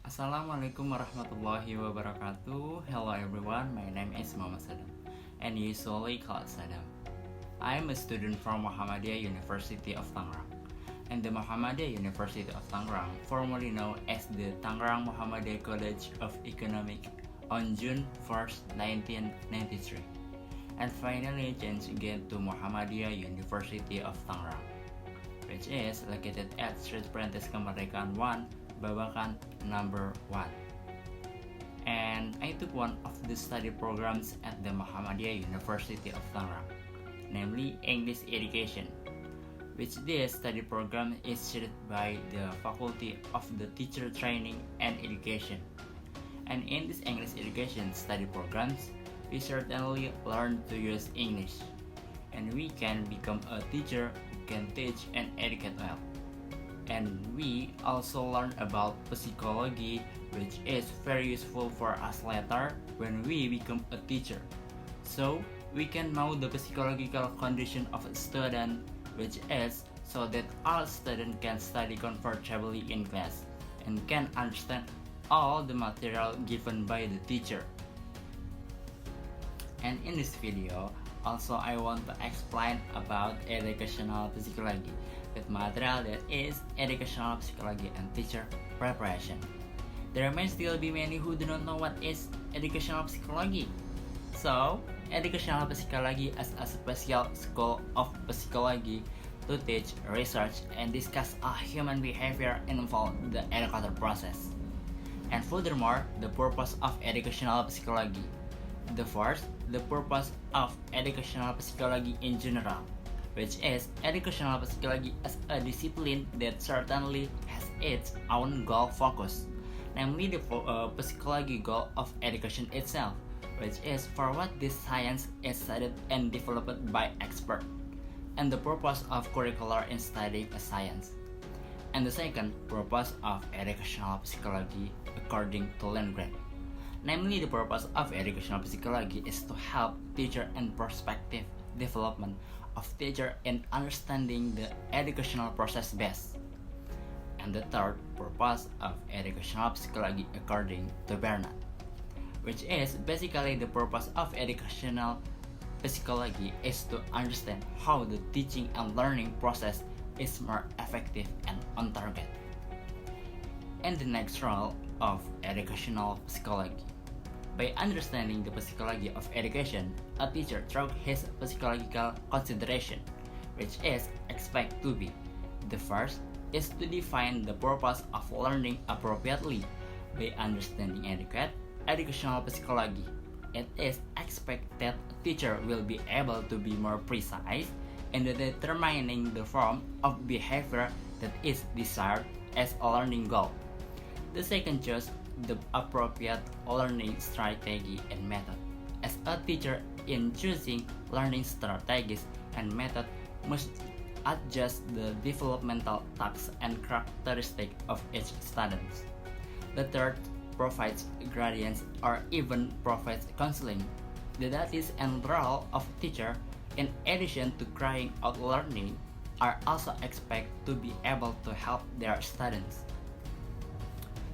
Assalamualaikum warahmatullahi wabarakatuh. Hello everyone, my name is Saddam and usually called Saddam. I am a student from Muhammadiyah University of Tangerang, and the Muhammadiyah University of Tangerang, formerly known as the Tangerang Muhammadiyah College of Economics, on June 1st, 1993, and finally changed again to Muhammadiyah University of Tangerang, which is located at Street Perintis Kemerdekaan 1, Babakan number 1. And I took one of the study programs at the Muhammadiyah University of Tangerang, namely English Education, which this study program is shared by the Faculty of the Teacher Training and Education. And in this English Education study programs, we certainly learn to use English, and we can become a teacher who can teach and educate well. And we also learn about Psikologi, which is very useful for us later when we become a teacher. So we can know the psychological condition of a student, which is so that all students can study comfortably in class and can understand all the material given by the teacher. And in this video, also I want to explain about educational psychology with material that is educational psychology and teacher preparation. There may still be many who do not know what is educational psychology. So, educational psychology is a special school of psychology to teach, research, and discuss human behavior involved in the educator process. And furthermore, the purpose of educational psychology. The first, the purpose of educational psychology in general, which is educational psychology as a discipline that certainly has its own goal focus, namely the psychology goal of education itself, which is for what this science is studied and developed by experts, and the purpose of curricular in studying a science. And the second purpose of educational psychology according to Landgraf. Namely, the purpose of educational psychology is to help teacher and prospective development of teacher in understanding the educational process best. And the third purpose of educational psychology according to Bernard, which is basically the purpose of educational psychology is to understand how the teaching and learning process is more effective and on target. And the next role of educational psychology. By understanding the psychology of education, a teacher through his psychological consideration, which is expect to be. The first is to define the purpose of learning appropriately by understanding adequate educational psychology. It is expected a teacher will be able to be more precise in determining the form of behavior that is desired as a learning goal. The second choice the appropriate learning strategy and method. As a teacher, in choosing learning strategies and method must adjust the developmental tasks and characteristics of each student. The third provides gradients or even provides counseling. The duties and role of teacher, in addition to carrying out learning, are also expected to be able to help their students.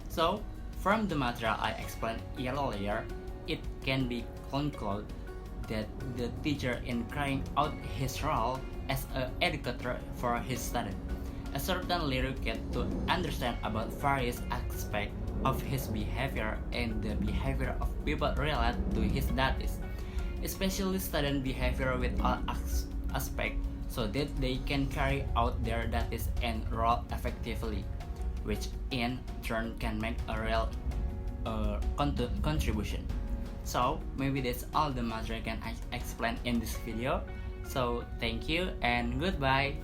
So, from the material I explained earlier, it can be concluded that the teacher in carrying out his role as an educator for his student certainly required to understand about various aspects of his behavior and the behavior of people related to his duties, especially student behavior with all aspects, so that they can carry out their duties and role effectively, which in turn can make a real contribution. So maybe that's all the material I can explain in this video. So thank you and goodbye.